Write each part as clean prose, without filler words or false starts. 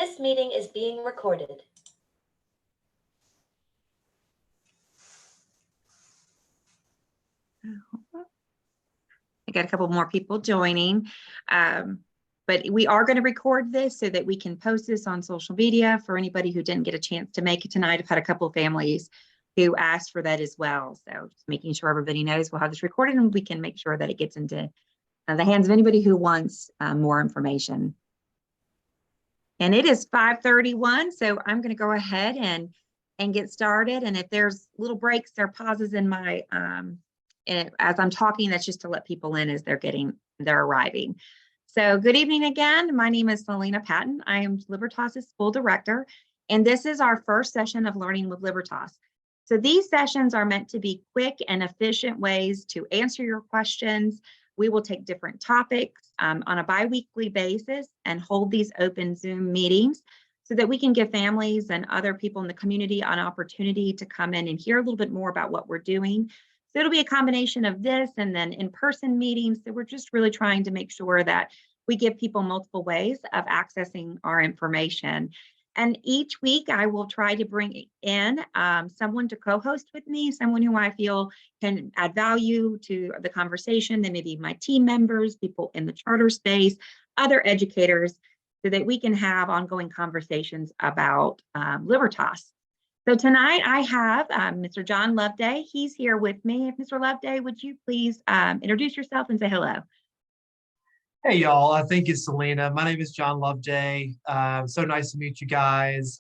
This meeting is being recorded. I got a couple more people joining, but we are going to record this so that we can post this on social media for anybody who didn't get a chance to make it tonight. I've had a couple of families who asked for that as well. So just making sure everybody knows we'll have this recorded and we can make sure that it gets into the hands of anybody who wants more information. And it is 5:31, so I'm going to go ahead and get started. And if there's little breaks or pauses in my as I'm talking, that's just to let people in as they're arriving. So good evening again. My name is Selena Patton. I am Libertas' school director, and this is our first session of Learning with Libertas. So these sessions are meant to be quick and efficient ways to answer your questions. We will take different topics on a bi-weekly basis and hold these open Zoom meetings so that we can give families and other people in the community an opportunity to come in and hear a little bit more about what we're doing. So it'll be a combination of this and then in-person meetings. So we're just really trying to make sure that we give people multiple ways of accessing our information. And each week I will try to bring in someone to co-host with me, someone who I feel can add value to the conversation. They may be my team members, people in the charter space, other educators, so that we can have ongoing conversations about Libertas. So tonight I have Mr. John Loveday. He's here with me. Mr. Loveday, would you please introduce yourself and say hello? Hey, y'all. I think it's Selena. My name is John Loveday. So nice to meet you guys.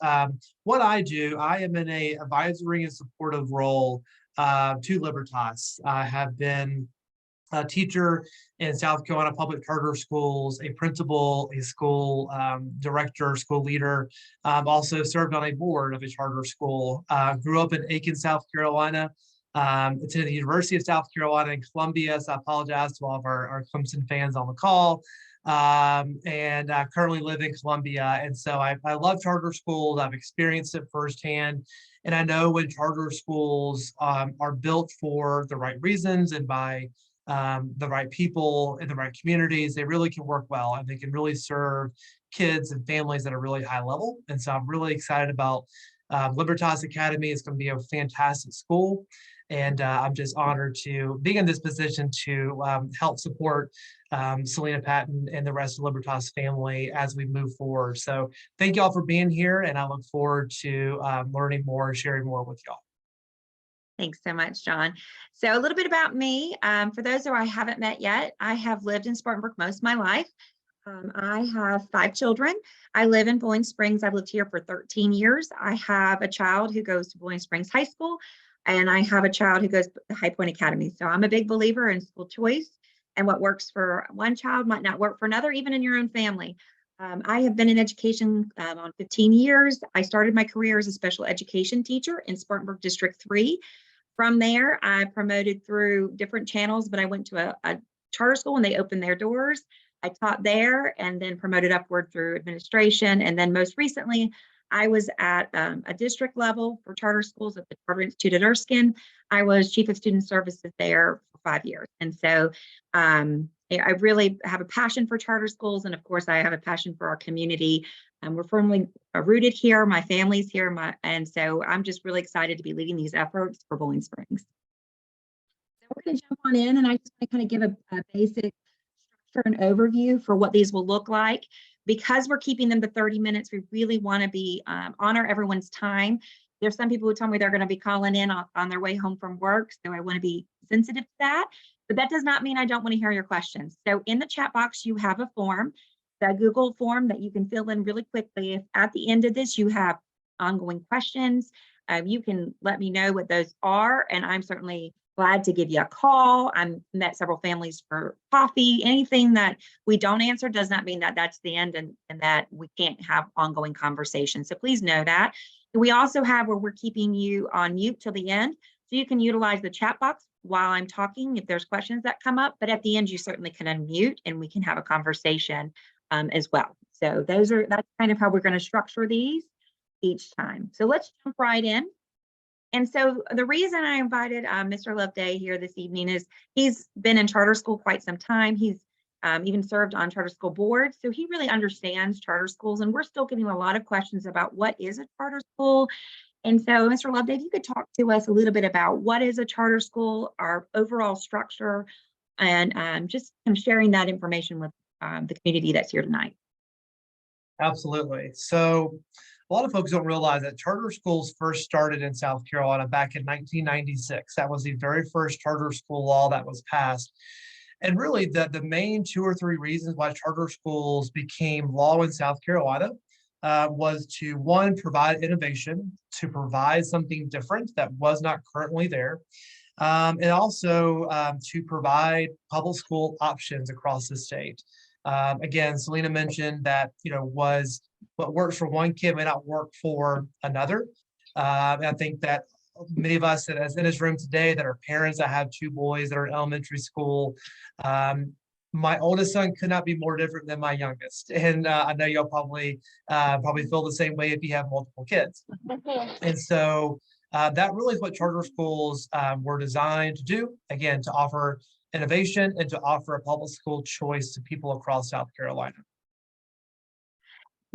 What I do, I am in a advisory and supportive role to Libertas. I have been a teacher in South Carolina public charter schools, a principal, a school director, school leader. Also served on a board of a charter school. Grew up in Aiken, South Carolina. Attended the University of South Carolina in Columbia, so I apologize to all of our Clemson fans on the call. And I currently live in Columbia, and so I love charter schools. I've experienced it firsthand, and I know when charter schools are built for the right reasons and by the right people in the right communities, they really can work well, and they can really serve kids and families at a really high level. And so I'm really excited about Libertas Academy. Is going to be a fantastic school. And I'm just honored to be in this position to help support Selena Patton and the rest of the Libertas family as we move forward. So thank you all for being here, and I look forward to learning more and sharing more with y'all. Thanks so much, John. So a little bit about me. For those who I haven't met yet, I have lived in Spartanburg most of my life. I have 5 children. I live in Bowling Springs. I've lived here for 13 years. I have a child who goes to Bowling Springs High School, and I have a child who goes to High Point Academy. So I'm a big believer in school choice, and what works for one child might not work for another, even in your own family. I have been in education on 15 years. I started my career as a special education teacher in Spartanburg District 3. From there, I promoted through different channels, but I went to a charter school and they opened their doors. I taught there and then promoted upward through administration. And then most recently, I was at a district level for charter schools at the Charter Institute at Erskine. I was chief of student services there for 5 years. And so I really have a passion for charter schools. And of course, I have a passion for our community. We're firmly rooted here. My family's here. And so I'm just really excited to be leading these efforts for Bowling Springs. So we're going to jump on in, and I just want to kind of give a basic structure and overview for what these will look like. Because we're keeping them to 30 minutes, we really want to be honor everyone's time. There's some people who tell me they're going to be calling in on their way home from work, so I want to be sensitive to that. But that does not mean I don't want to hear your questions. So in the chat box, you have a form, the Google form that you can fill in really quickly. If at the end of this you have ongoing questions, you can let me know what those are, and I'm certainly glad to give you a call. I've met several families for coffee. Anything that we don't answer does not mean that that's the end and that we can't have ongoing conversations. So please know that. We also have where we're keeping you on mute till the end. So you can utilize the chat box while I'm talking if there's questions that come up, but at the end you certainly can unmute and we can have a conversation as well. So that's kind of how we're going to structure these each time. So let's jump right in. And so the reason I invited Mr. Loveday here this evening is he's been in charter school quite some time. He's even served on charter school boards. So he really understands charter schools, and we're still getting a lot of questions about what is a charter school. And so, Mr. Loveday, if you could talk to us a little bit about what is a charter school, our overall structure, and just kind of sharing that information with the community that's here tonight. Absolutely. So a lot of folks don't realize that charter schools first started in South Carolina back in 1996. That was the very first charter school law that was passed. And really, the main 2 or 3 reasons why charter schools became law in South Carolina was to, one, provide innovation, to provide something different that was not currently there, and also to provide public school options across the state. Again, Selena mentioned that, was what works for one kid may not work for another. And I think that many of us that is in this room today that are parents that have 2 boys that are in elementary school, my oldest son could not be more different than my youngest. And I know y'all probably feel the same way if you have multiple kids. And so that really is what charter schools were designed to do, again, to offer innovation and to offer a public school choice to people across South Carolina.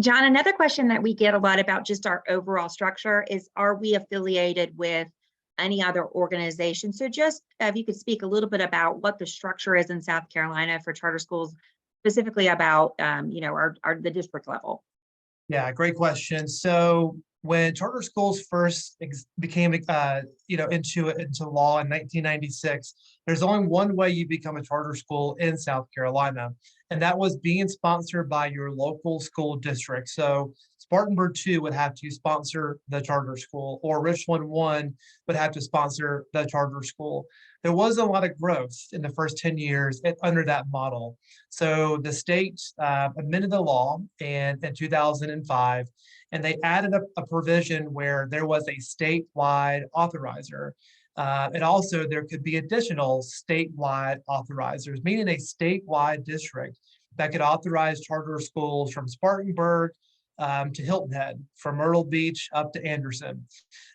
John, another question that we get a lot about just our overall structure is, are we affiliated with any other organization? So just if you could speak a little bit about what the structure is in South Carolina for charter schools, specifically about, the district level. Yeah, great question. So when charter schools first became, into law in 1996, there's only one way you become a charter school in South Carolina, and that was being sponsored by your local school district. So Spartanburg 2 would have to sponsor the charter school, or Richland 1 would have to sponsor the charter school. There was a lot of growth in the first 10 years under that model. So the state amended the law in 2005, and they added a provision where there was a statewide authorizer. And also there could be additional statewide authorizers, meaning a statewide district that could authorize charter schools from Spartanburg to Hilton Head, from Myrtle Beach up to Anderson.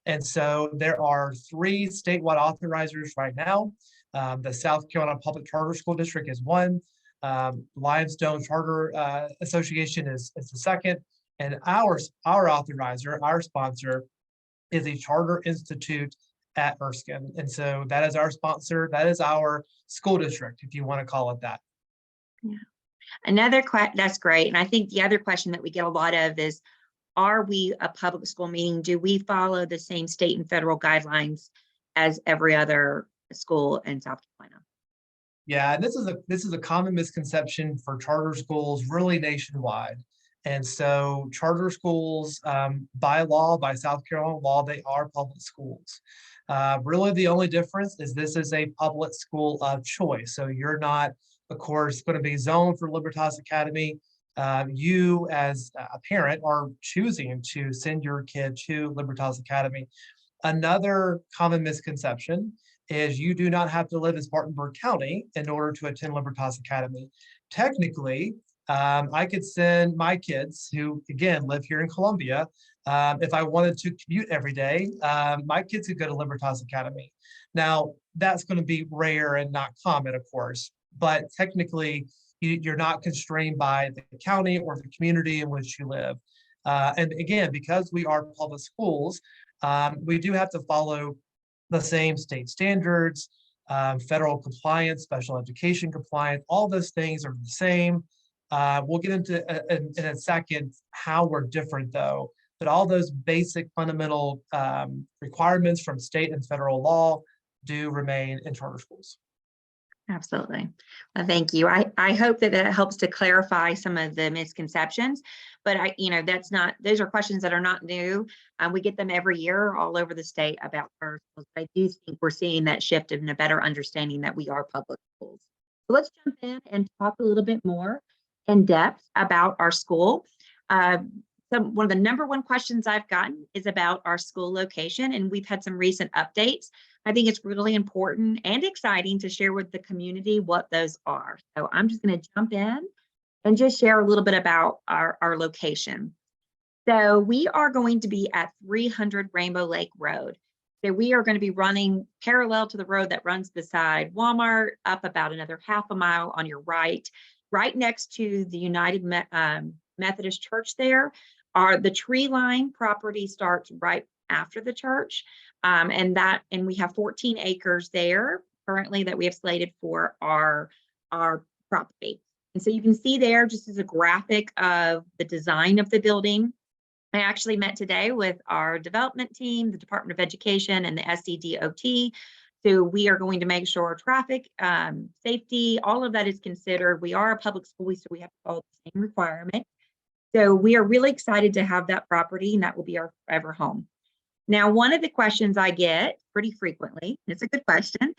And so there are 3 statewide authorizers right now. The South Carolina Public Charter School District is one. Limestone Charter Association is the second. And our authorizer, our sponsor, is a charter institute at Erskine. And so that is our sponsor. That is our school district, if you want to call it that. Yeah. That's great. And I think the other question that we get a lot of is, are we a public school, meaning do we follow the same state and federal guidelines as every other school in South Carolina? Yeah, and this is a common misconception for charter schools really nationwide. And so charter schools, by law, by South Carolina law, they are public schools. Really, the only difference is this is a public school of choice. So you're not, of course, going to be zoned for Libertas Academy. You as a parent are choosing to send your kid to Libertas Academy. Another common misconception is you do not have to live in Spartanburg County in order to attend Libertas Academy. Technically, I could send my kids, who again live here in Columbia, if I wanted to commute every day, my kids could go to Libertas Academy. Now, that's going to be rare and not common, of course, but technically you're not constrained by the county or the community in which you live. And again, because we are public schools, we do have to follow the same state standards, federal compliance, special education compliance, all those things are the same. We'll get into in a second how we're different though, but all those basic fundamental requirements from state and federal law do remain in charter schools. Absolutely. Well, thank you. I hope that helps to clarify some of the misconceptions, but those are questions that are not new. We get them every year all over the state about charter schools. But I do think we're seeing that shift in a better understanding that we are public schools. So let's jump in and talk a little bit more in depth about our school. One of the number one questions I've gotten is about our school location, and we've had some recent updates. I think it's really important and exciting to share with the community what those are. So I'm just going to jump in and just share a little bit about our location. So we are going to be at 300 Rainbow Lake Road. So we are going to be running parallel to the road that runs beside Walmart, up about another half a mile on your right. right next to the United Methodist Church there. The tree line property starts right after the church. And we have 14 acres there currently that we have slated for our property. And so you can see there just as a graphic of the design of the building. I actually met today with our development team, the Department of Education, and the SCDOT. So we are going to make sure traffic, safety, all of that is considered. We are a public school, so we have to follow the same requirement. So we are really excited to have that property, and that will be our forever home. Now, one of the questions I get pretty frequently, and it's a good question,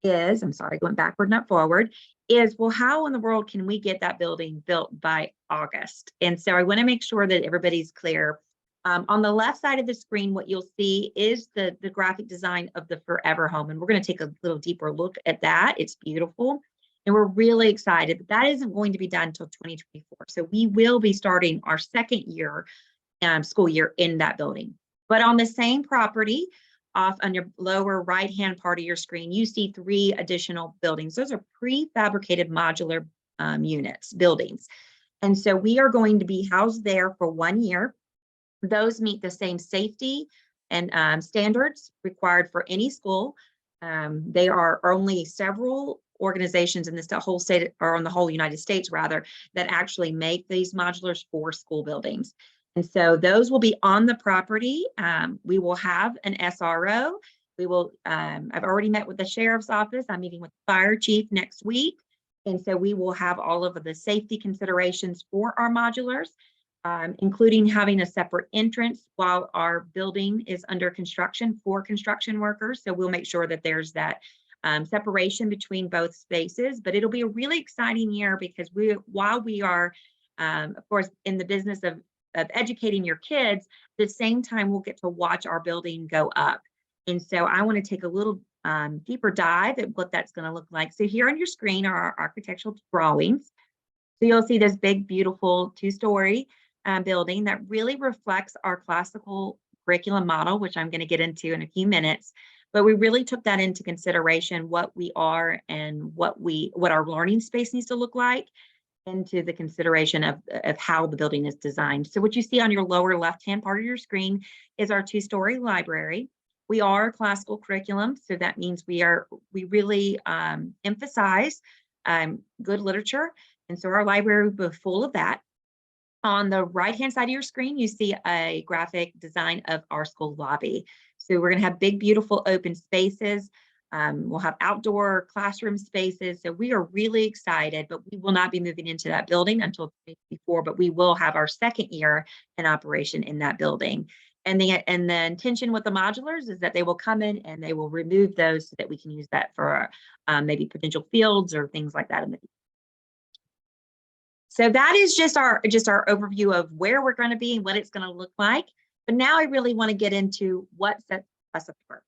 is, I'm sorry, going backward, not forward, is, well, how in the world can we get that building built by August? And so I want to make sure that everybody's clear. On the left side of the screen, what you'll see is the graphic design of the forever home. And we're going to take a little deeper look at that. It's beautiful. And we're really excited, but that isn't going to be done until 2024. So we will be starting our second year, school year in that building. But on the same property, off on your lower right-hand part of your screen, you see 3 additional buildings. Those are prefabricated modular buildings. And so we are going to be housed there for 1 year. Those meet the same safety and standards required for any school. They are only several organizations in this whole state, or in the whole United States rather, that actually make these modulars for school buildings. And so those will be on the property. We will have an SRO. We will, I've already met with the sheriff's office. I'm meeting with the fire chief next week. And so we will have all of the safety considerations for our modulars, including having a separate entrance while our building is under construction for construction workers. So we'll make sure that there's that separation between both spaces. But it'll be a really exciting year because while we are, of course, in the business of educating your kids, at the same time, we'll get to watch our building go up. And so I want to take a little deeper dive at what that's going to look like. So here on your screen are our architectural drawings. So you'll see this big, beautiful 2-story building that really reflects our classical curriculum model, which I'm going to get into in a few minutes. But we really took that into consideration, what we are and what our learning space needs to look like, into the consideration of how the building is designed. So what you see on your lower left-hand part of your screen is our 2-story library. We are a classical curriculum, so that means we really emphasize good literature. And so our library will be full of that. On the right-hand side of your screen, you see a graphic design of our school lobby. So we're going to have big, beautiful open spaces. We'll have outdoor classroom spaces. So we are really excited, but we will not be moving into that building until 2024, but we will have our second year in operation in that building. And the intention with the modulars is that they will come in and they will remove those so that we can use that for maybe potential fields or things like that in the future. So that is just our overview of where we're going to be and what it's going to look like. But now I really want to get into what sets us apart.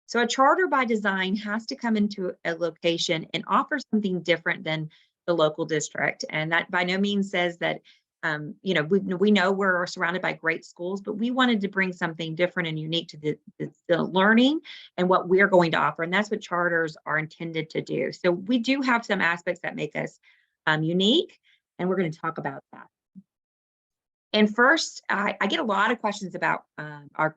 So a charter by design has to come into a location and offer something different than the local district. And that by no means says that, we know we're surrounded by great schools, but we wanted to bring something different and unique to the learning and what we're going to offer. And that's what charters are intended to do. So we do have some aspects that make us unique, and we're going to talk about that. And first, I get a lot of questions about our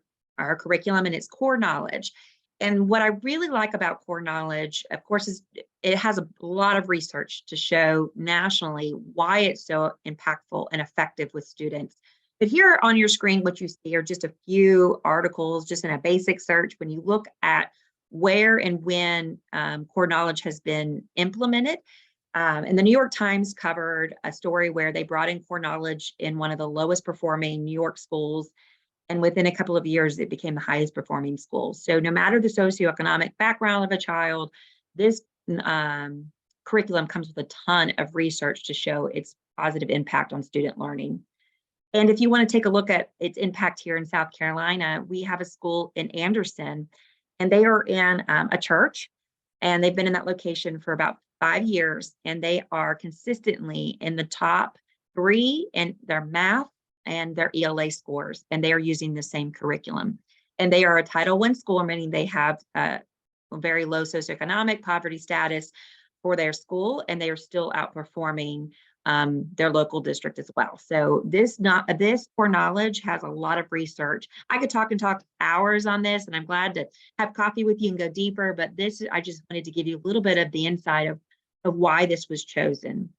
curriculum and its core knowledge. And what I really like about core knowledge, of course, is it has a lot of research to show nationally why it's so impactful and effective with students. But here on your screen, what you see are just a few articles, just in a basic search. When you look at where and when core knowledge has been implemented, and the New York Times covered a story where they brought in core knowledge in one of the lowest performing New York schools. And within a couple of years, it became the highest performing school. So no matter the socioeconomic background of a child, this curriculum comes with a ton of research to show its positive impact on student learning. And if you want to take a look at its impact here in South Carolina, we have a school in Anderson, and they are in a church, and they've been in that location for about 5 years, and they are consistently in the top 3 in their math and their ELA scores, and they are using the same curriculum. And they are a Title I school, meaning they have a very low socioeconomic poverty status for their school, and they are still outperforming their local district as well. So this core knowledge has a lot of research. I could talk hours on this, and I'm glad to have coffee with you and go deeper, but I just wanted to give you a little bit of the insight of why this was chosen.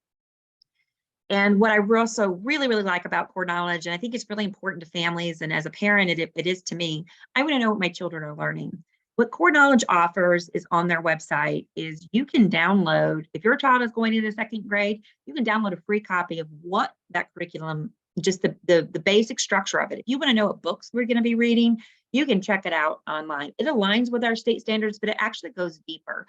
And what I also really, really like about core knowledge, and I think it's really important to families, and as a parent, it is to me, I want to know what my children are learning. What core knowledge offers is on their website is you can download, if your child is going into second grade, you can download a free copy of what that curriculum, just the basic structure of it. If you want to know what books we're going to be reading, you can check it out online. It aligns with our state standards, but it actually goes deeper.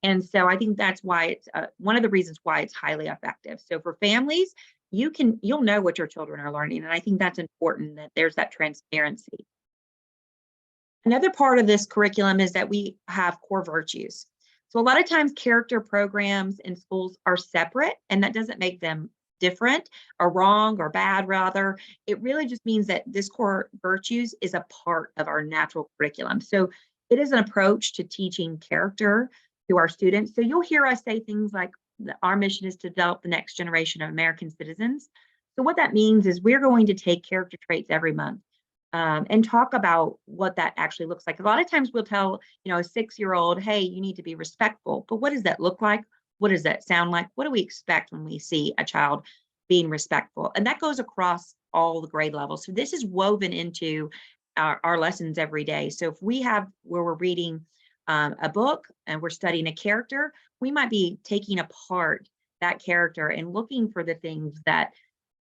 And so I think that's why it's one of the reasons why it's highly effective. So for families, you'll know what your children are learning. And I think that's important, that there's that transparency. Another part of this curriculum is that we have core virtues. So a lot of times character programs in schools are separate, and that doesn't make them different or wrong or bad. Rather, it really just means that this core virtues is a part of our natural curriculum. So it is an approach to teaching character to our students. So you'll hear us say things like our mission is to develop the next generation of American citizens. So what that means is we're going to take character traits every month and talk about what that actually looks like. A lot of times we'll tell, a 6-year-old, hey, you need to be respectful. But what does that look like? What does that sound like? What do we expect when we see a child being respectful? And that goes across all the grade levels. So this is woven into our lessons every day. So if we have where we're reading a book and we're studying a character, we might be taking apart that character and looking for the things that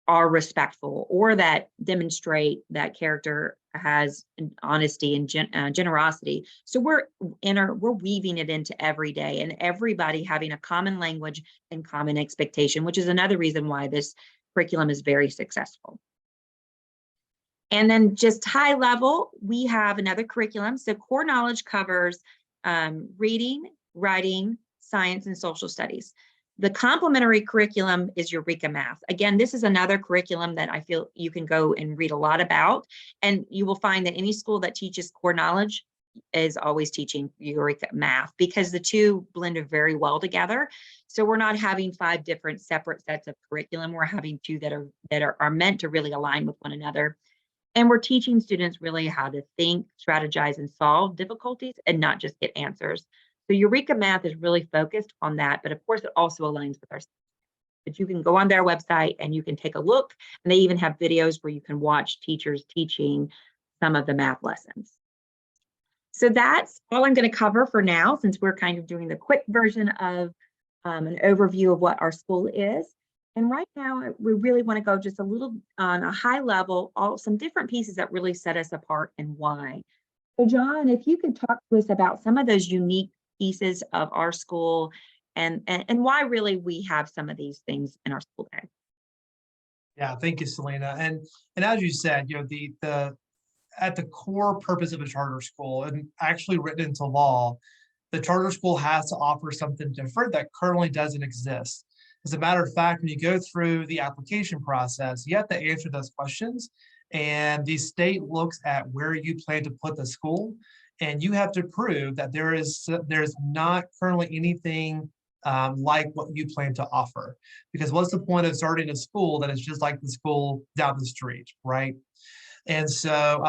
are respectful or that demonstrate that character has honesty and generosity. So we're weaving it into every day, and everybody having a common language and common expectation, which is another reason why this curriculum is very successful. And then just high level, we have another curriculum. So core knowledge covers reading, writing, science, and social studies. The complementary curriculum is Eureka Math. Again, this is another curriculum that I feel you can go and read a lot about, and you will find that any school that teaches core knowledge is always teaching Eureka Math, because the two blend very well together. So we're not having 5 different separate sets of curriculum. We're having 2 that are meant to really align with one another. And we're teaching students really how to think, strategize, and solve difficulties and not just get answers. So Eureka Math is really focused on that, but of course it also aligns with our students. But you can go on their website and you can take a look, and they even have videos where you can watch teachers teaching some of the math lessons. So that's all I'm going to cover for now, since we're kind of doing the quick version of an overview of what our school is. And right now, we really want to go just a little on a high level, some different pieces that really set us apart and why. So John, if you could talk to us about some of those unique pieces of our school and why really we have some of these things in our school day. Yeah, thank you, Selena. And as you said, the at the core purpose of a charter school, and actually written into law, the charter school has to offer something different that currently doesn't exist. As a matter of fact, when you go through the application process, you have to answer those questions, and the state looks at where you plan to put the school, and you have to prove that there's not currently anything like what you plan to offer. Because what's the point of starting a school that is just like the school down the street, right? And so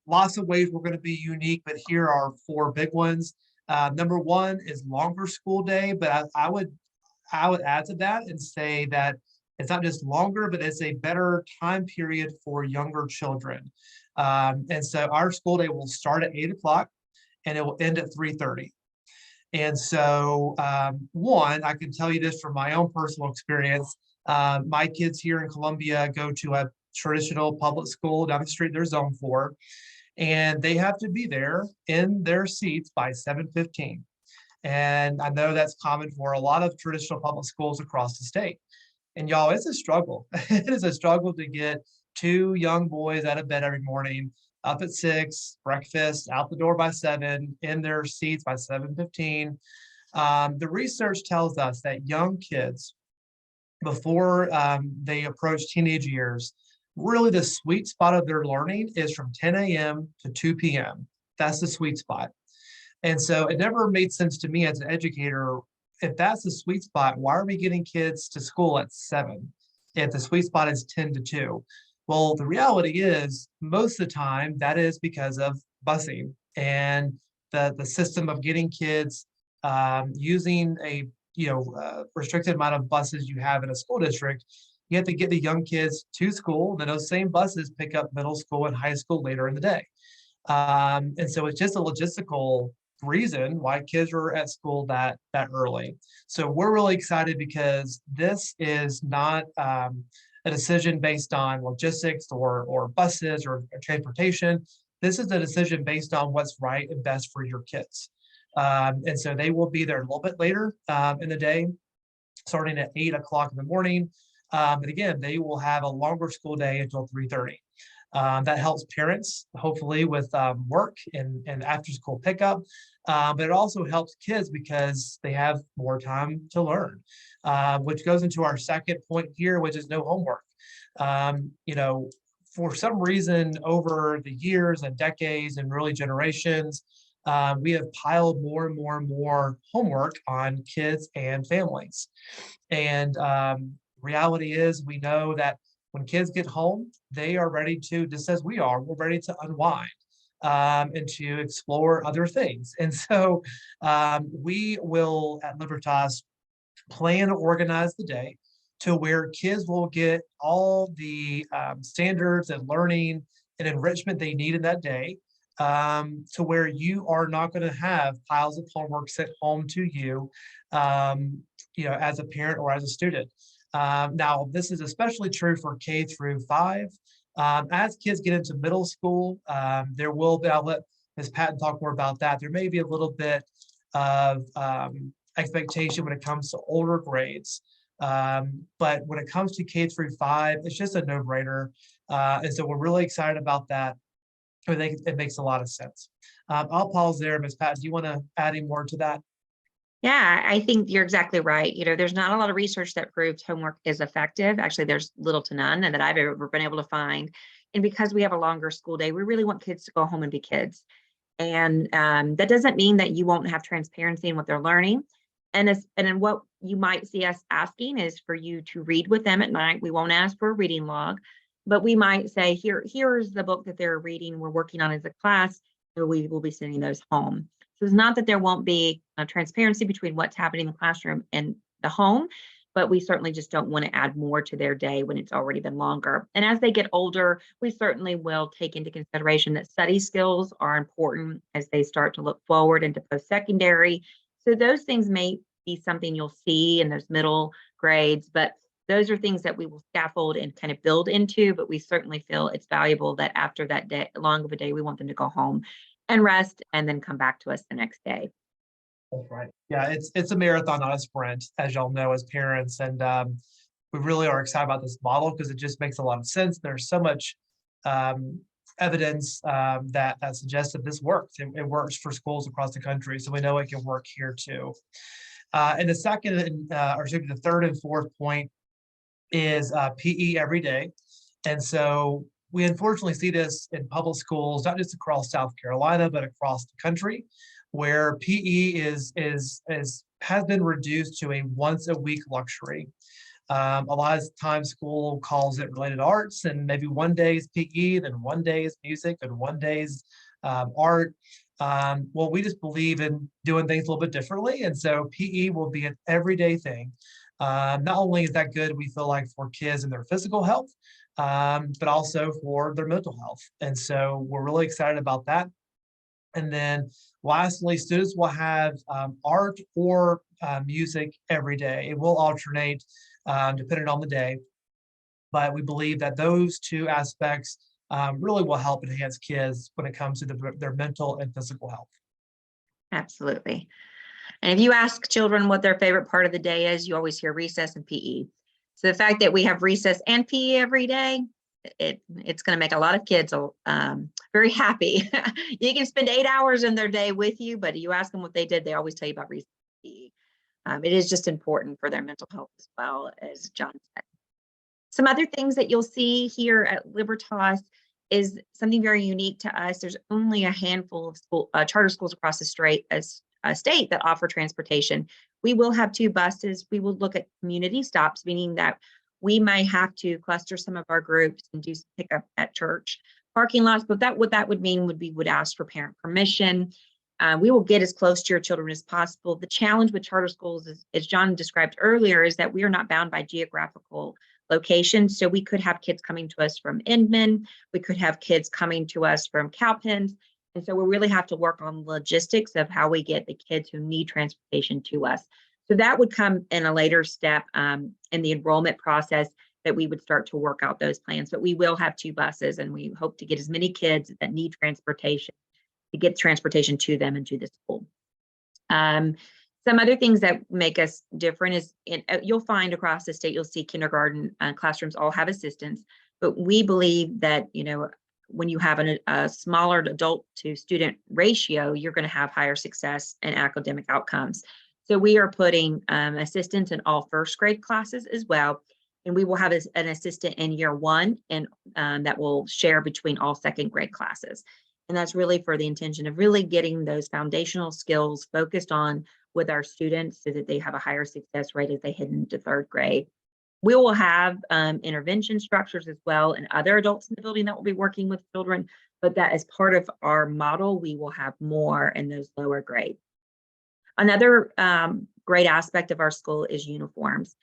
lots of ways we're going to be unique, but here are 4 big ones. Number 1 is longer school day, but I would add to that and say that it's not just longer, but it's a better time period for younger children. And so our school day will start at 8 o'clock and it will end at 3:30. And so one, I can tell you this from my own personal experience. My kids here in Columbia go to a traditional public school down the street, they're zone 4, and they have to be there in their seats by 7:15. And I know that's common for a lot of traditional public schools across the state. And y'all, it's a struggle. It is a struggle to get 2 young boys out of bed every morning, up at 6, breakfast, out the door by 7, in their seats by 7:15. The research tells us that young kids, before they approach teenage years, really the sweet spot of their learning is from 10 a.m. to 2 p.m. That's the sweet spot. And so it never made sense to me as an educator, if that's the sweet spot, why are we getting kids to school at 7? if the sweet spot is 10 to 2. Well, the reality is most of the time that is because of busing and the system of getting kids using a restricted amount of buses you have in a school district. You have to get the young kids to school, then those same buses pick up middle school and high school later in the day. And so it's just a logistical reason why kids are at school that early. So we're really excited because this is not a decision based on logistics or buses or transportation. This is a decision based on what's right and best for your kids. And so they will be there a little bit later in the day, starting at 8 o'clock in the morning. But again, they will have a longer school day until 3:30. That helps parents, hopefully, with work and after school pickup. But it also helps kids because they have more time to learn, which goes into our second point here, which is no homework. For some reason, over the years and decades and really generations, we have piled more and more and more homework on kids and families. And reality is, we know that when kids get home, they are ready to, just as we are, we're ready to unwind and to explore other things. And so we will at Libertas plan to organize the day to where kids will get all the standards and learning and enrichment they need in that day, to where you are not going to have piles of homework sent home to you, as a parent or as a student. Now, this is especially true for K through 5. As kids get into middle school, there will be, I'll let Ms. Patton talk more about that. There may be a little bit of expectation when it comes to older grades. But when it comes to K through 5, it's just a no-brainer. And so we're really excited about that. I think it makes a lot of sense. I'll pause there. Ms. Patton, do you want to add any more to that? Yeah, I think you're exactly right. There's not a lot of research that proves homework is effective. Actually, there's little to none that I've ever been able to find. And because we have a longer school day, we really want kids to go home and be kids. And that doesn't mean that you won't have transparency in what they're learning. And then what you might see us asking is for you to read with them at night. We won't ask for a reading log, but we might say, here's the book that they're reading, we're working on as a class, so we will be sending those home. So it's not that there won't be transparency between what's happening in the classroom and the home, but we certainly just don't want to add more to their day when it's already been longer. And as they get older, we certainly will take into consideration that study skills are important as they start to look forward into post-secondary. So those things may be something you'll see in those middle grades, but those are things that we will scaffold and kind of build into, but we certainly feel it's valuable that after that day, long of a day, we want them to go home and rest and then come back to us the next day. That's right. Yeah, it's a marathon, not a sprint, as y'all know as parents. And we really are excited about this model because it just makes a lot of sense. There's so much evidence that suggests that this works. It works for schools across the country. So we know it can work here too. And the second, the third and fourth point is PE every day. And so we unfortunately see this in public schools, not just across South Carolina, but across the country, where PE has been reduced to a once a week luxury. A lot of times school calls it related arts, and maybe one day is PE, then one day is music, and one day is art. Well, we just believe in doing things a little bit differently. And so PE will be an everyday thing. Not only is that good, we feel like for kids and their physical health, but also for their mental health. And so we're really excited about that. And then lastly, students will have art or music every day. It will alternate depending on the day. But we believe that those two aspects really will help enhance kids when it comes to their mental and physical health. Absolutely. And if you ask children what their favorite part of the day is, you always hear recess and PE. So the fact that we have recess and PE every day, it's going to make a lot of kids very happy. You can spend 8 hours in their day with you, but you ask them what they did, they always tell you about recess and PE. It is just important for their mental health as well, as John said. Some other things that you'll see here at Libertas is something very unique to us. There's only a handful of charter schools across the state that offer transportation. We will have 2 buses. We will look at community stops, meaning that we may have to cluster some of our groups and do some pickup at church parking lots, but what that would mean would be, would ask for parent permission. We will get as close to your children as possible. The challenge with charter schools is, as John described earlier, is that we are not bound by geographical location. So we could have kids coming to us from Inman, we could have kids coming to us from Cowpens. And so we really have to work on logistics of how we get the kids who need transportation to us. So that would come in a later step in the enrollment process, that we would start to work out those plans. But we will have 2 buses, and we hope to get as many kids that need transportation to get transportation to them and to the school. Some other things that make us different is you'll find across the state, you'll see kindergarten classrooms all have assistants, but we believe that, you know, when you have a smaller adult to student ratio, you're going to have higher success and academic outcomes. So we are putting assistants in all first grade classes as well. And we will have an assistant in year 1, and that will share between all second grade classes. And that's really for the intention of really getting those foundational skills focused on with our students so that they have a higher success rate as they head into 3rd grade. We will have intervention structures as well, and other adults in the building that will be working with children, but that as part of our model, we will have more in those lower grades. Another great aspect of our school is uniforms.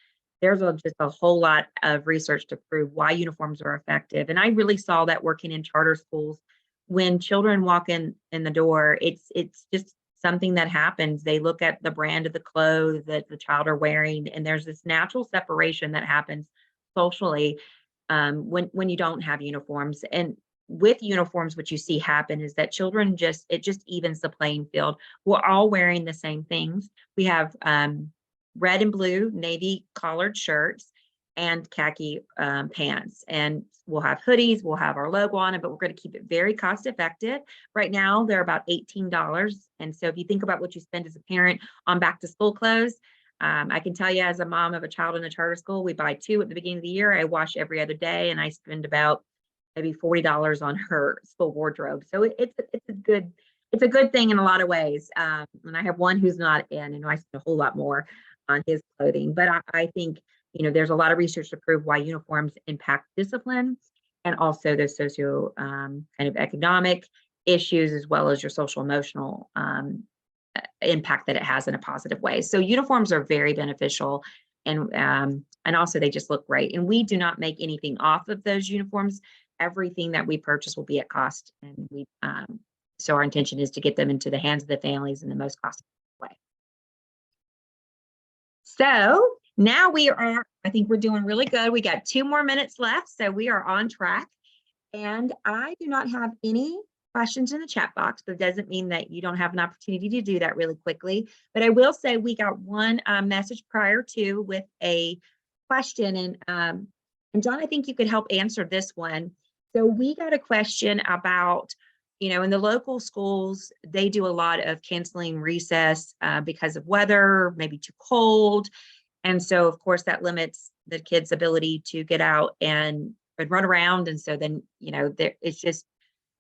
There's just a whole lot of research to prove why uniforms are effective. And I really saw that working in charter schools. When children walk in the door, it's just something that happens. They look at the brand of the clothes that the child are wearing, and there's this natural separation that happens socially when you don't have uniforms. And with uniforms, what you see happen is that children it just evens the playing field. We're all wearing the same things. We have red and blue navy collared shirts and khaki pants, and we'll have hoodies, we'll have our logo on it, but we're going to keep it very cost effective. Right now they're about $18, and so if you think about what you spend as a parent on back to school clothes, I can tell you, as a mom of a child in a charter school, we buy 2 at the beginning of the year. I wash every other day, and I spend about maybe $40 on her school wardrobe. So it's a good thing in a lot of ways. And I have one who's not in, and I spend a whole lot more on his clothing. But I think, you know, there's a lot of research to prove why uniforms impact discipline, and also the socio kind of economic issues, as well as your social emotional impact that it has in a positive way. So uniforms are very beneficial, and also they just look great. And we do not make anything off of those uniforms. Everything that we purchase will be at cost, and so our intention is to get them into the hands of the families in the most cost-effective way. So now I think we're doing really good. We got 2 more minutes left, so we are on track. And I do not have any questions in the chat box, but it doesn't mean that you don't have an opportunity to do that really quickly. But I will say we got one message prior to with a question, and John, I think you could help answer this one. So we got a question about, you know, in the local schools, they do a lot of canceling recess because of weather, maybe too cold. And so, of course, that limits the kids' ability to get out and run around. And so then, you know, it's just,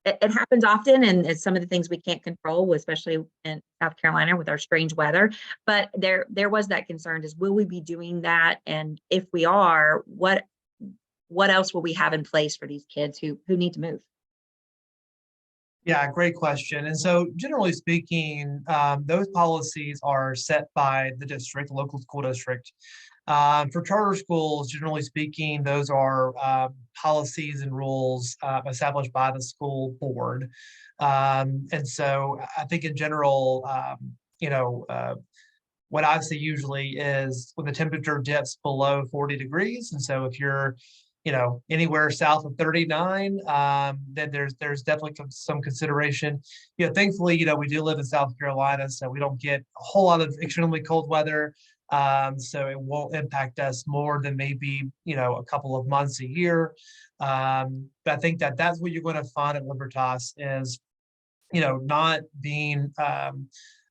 it happens often. And it's some of the things we can't control, especially in South Carolina with our strange weather. But there was that concern is, will we be doing that? And if we are, what else will we have in place for these kids who need to move? Yeah, great question. And so generally speaking, those policies are set by the district, the local school district. For charter schools, generally speaking, those are policies and rules established by the school board. And so I think in general, what I see usually is when the temperature dips below 40 degrees. And so if you're anywhere south of 39, then there's definitely some consideration. Thankfully, we do live in South Carolina, so we don't get a whole lot of extremely cold weather. So it won't impact us more than maybe, a couple of months a year. But I think that's what you're going to find at Libertas is, not being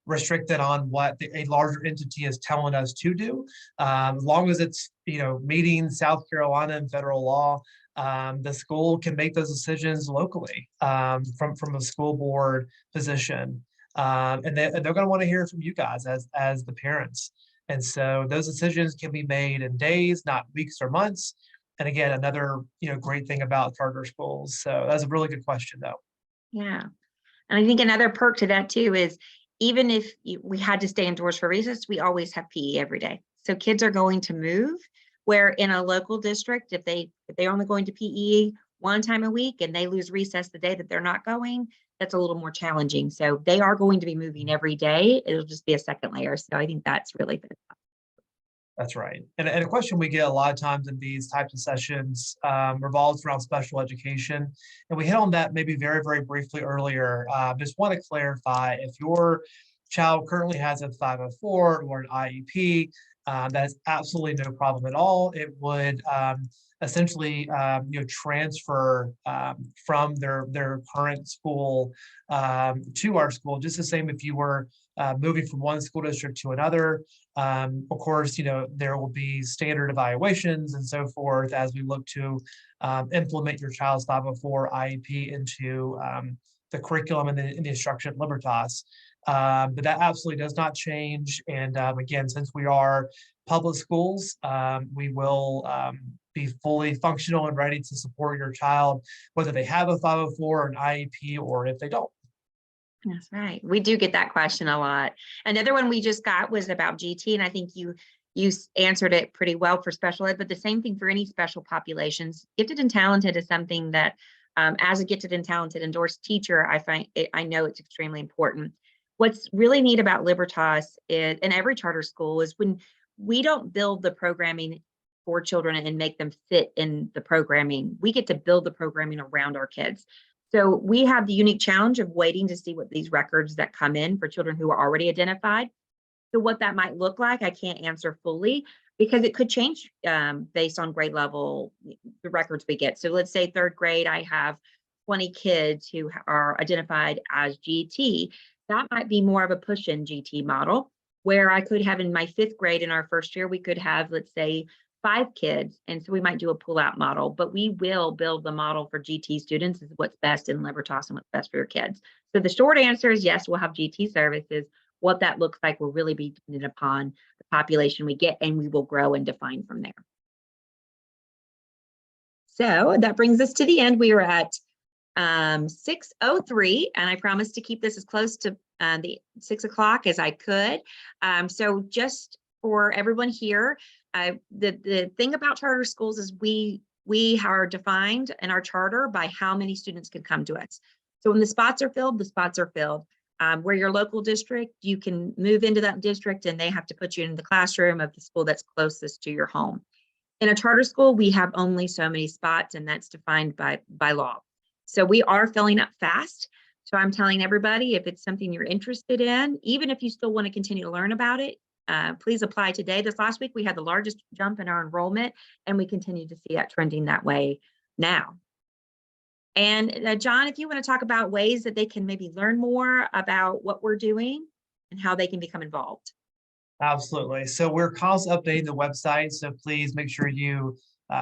restricted on what a larger entity is telling us to do. As long as it's, meeting South Carolina and federal law, the school can make those decisions locally from a school board position. And they're going to want to hear from you guys as the parents. And so those decisions can be made in days, not weeks or months. And again, another great thing about charter schools. So that's a really good question, though. Yeah. And I think another perk to that too is even if we had to stay indoors for recess, we always have PE every day. So kids are going to move, where in a local district, if they're only going to PE one time a week and they lose recess the day that they're not going, that's a little more challenging. So they are going to be moving every day. It'll just be a second layer. So I think that's really good. That's right. And a question we get a lot of times in these types of sessions revolves around special education. And we hit on that maybe very, very briefly earlier. Just want to clarify, if your child currently has a 504 or an IEP, that is absolutely no problem at all. It would essentially transfer from their current school to our school, just the same if you were moving from one school district to another. Of course, there will be standard evaluations and so forth as we look to implement your child's 504 IEP into the curriculum and the instruction at Libertas. But that absolutely does not change. And again, since we are public schools, we will be fully functional and ready to support your child, whether they have a 504 or an IEP or if they don't. That's right. We do get that question a lot. Another one we just got was about GT, and I think you answered it pretty well for special ed, but the same thing for any special populations. Gifted and talented is something that, as a gifted and talented endorsed teacher, I know it's extremely important. What's really neat about Libertas is, and every charter school, is when we don't build the programming for children and make them fit in the programming, we get to build the programming around our kids. So we have the unique challenge of waiting to see what these records that come in for children who are already identified. So what that might look like, I can't answer fully because it could change based on grade level, the records we get. So let's say third grade, I have 20 kids who are identified as GT. That might be more of a push-in GT model, where I could have in my fifth grade in our first year, we could have, let's say, 5 kids. And so we might do a pull-out model, but we will build the model for GT students is what's best in Libertas and what's best for your kids. So the short answer is yes, we'll have GT services. What that looks like will really be dependent upon the population we get, and we will grow and define from there. So that brings us to the end. We are at 6:03, and I promised to keep this as close to the 6 o'clock as I could. So just for everyone here, the thing about charter schools is we are defined in our charter by how many students can come to us. So when the spots are filled, the spots are filled. Where your local district, you can move into that district and they have to put you in the classroom of the school that's closest to your home. In a charter school, we have only so many spots, and that's defined by law. So we are filling up fast. So I'm telling everybody, if it's something you're interested in, even if you still want to continue to learn about it, please apply today. This last week, we had the largest jump in our enrollment, and we continue to see that trending that way now. And John, if you want to talk about ways that they can maybe learn more about what we're doing and how they can become involved. Absolutely. So we're constantly updating the website. So please make sure you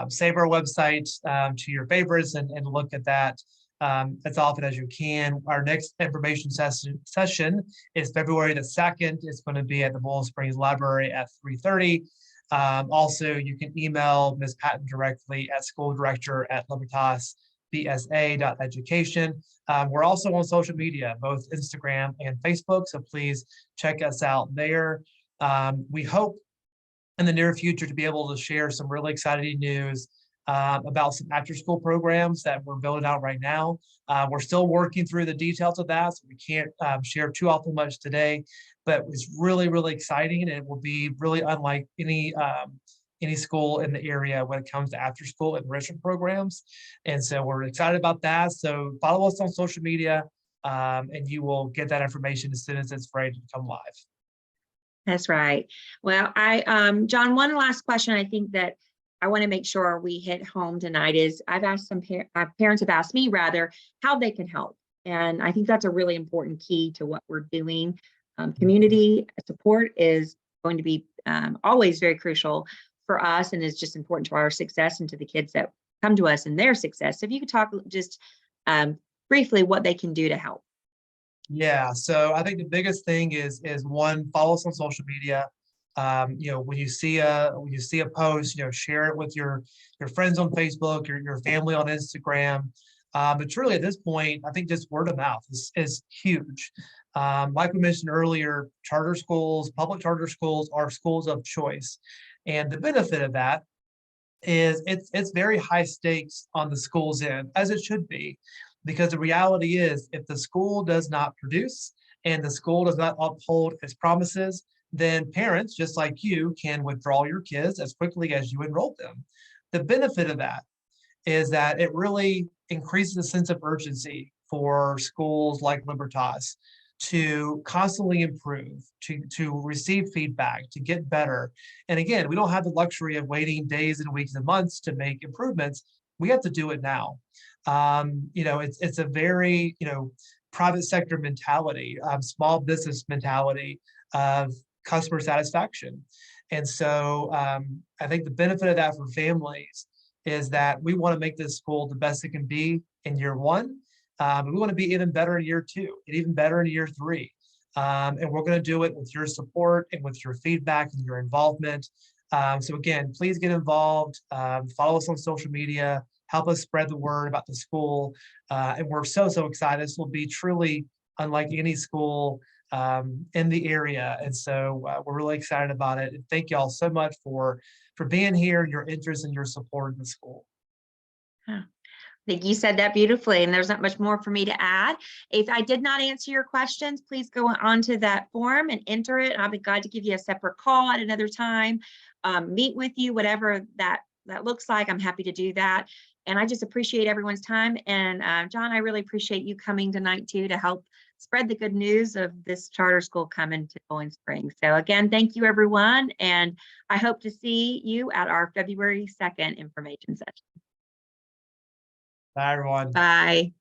save our website to your favorites and look at that as often as you can. Our next information session is February the 2nd. It's going to be at the Boiling Springs Library at 3:30. Also, you can email Ms. Patton directly at schooldirector@libertasbsa.education. We're also on social media, both Instagram and Facebook, so please check us out there. We hope in the near future to be able to share some really exciting news about some after-school programs that we're building out right now. We're still working through the details of that, so we can't share too awful much today, but it's really, really exciting, and it will be really unlike any school in the area when it comes to after-school enrichment programs. And so we're excited about that. So follow us on social media, and you will get that information as soon as it's ready to come live. That's right. Well, John, one last question I think that I want to make sure we hit home tonight is I've asked some parents have asked me rather how they can help. And I think that's a really important key to what we're doing. Community support is going to be always very crucial for us and is just important to our success and to the kids that come to us and their success. So if you could talk just briefly what they can do to help. Yeah, so I think the biggest thing is one, follow us on social media. When you see a post, share it with your friends on Facebook, your family on Instagram. But truly at this point, I think just word of mouth is huge. Like we mentioned earlier, public charter schools are schools of choice. And the benefit of that is it's very high stakes on the school's end, as it should be, because the reality is if the school does not produce and the school does not uphold its promises, then parents, just like you, can withdraw your kids as quickly as you enroll them. The benefit of that is that it really increases the sense of urgency for schools like Libertas to constantly improve, to receive feedback, to get better. And again, we don't have the luxury of waiting days and weeks and months to make improvements. We have to do it now. It's a very, private sector mentality, small business mentality of customer satisfaction. And so I think the benefit of that for families is that we want to make this school the best it can be in year one. And we want to be even better in year 2 and even better in year 3. And we're going to do it with your support and with your feedback and your involvement. So again, please get involved, follow us on social media, help us spread the word about the school. And we're so excited. This will be truly unlike any school in the area. And so we're really excited about it. And thank you all so much for being here, your interest and your support in the school. I think you said that beautifully, and there's not much more for me to add. If I did not answer your questions, please go on to that form and enter it. I'll be glad to give you a separate call at another time, meet with you, whatever that looks like. I'm happy to do that. And I just appreciate everyone's time. And John, I really appreciate you coming tonight too to help spread the good news of this charter school coming to Bowling Springs. So again, thank you everyone. And I hope to see you at our February 2nd information session. Bye, everyone. Bye.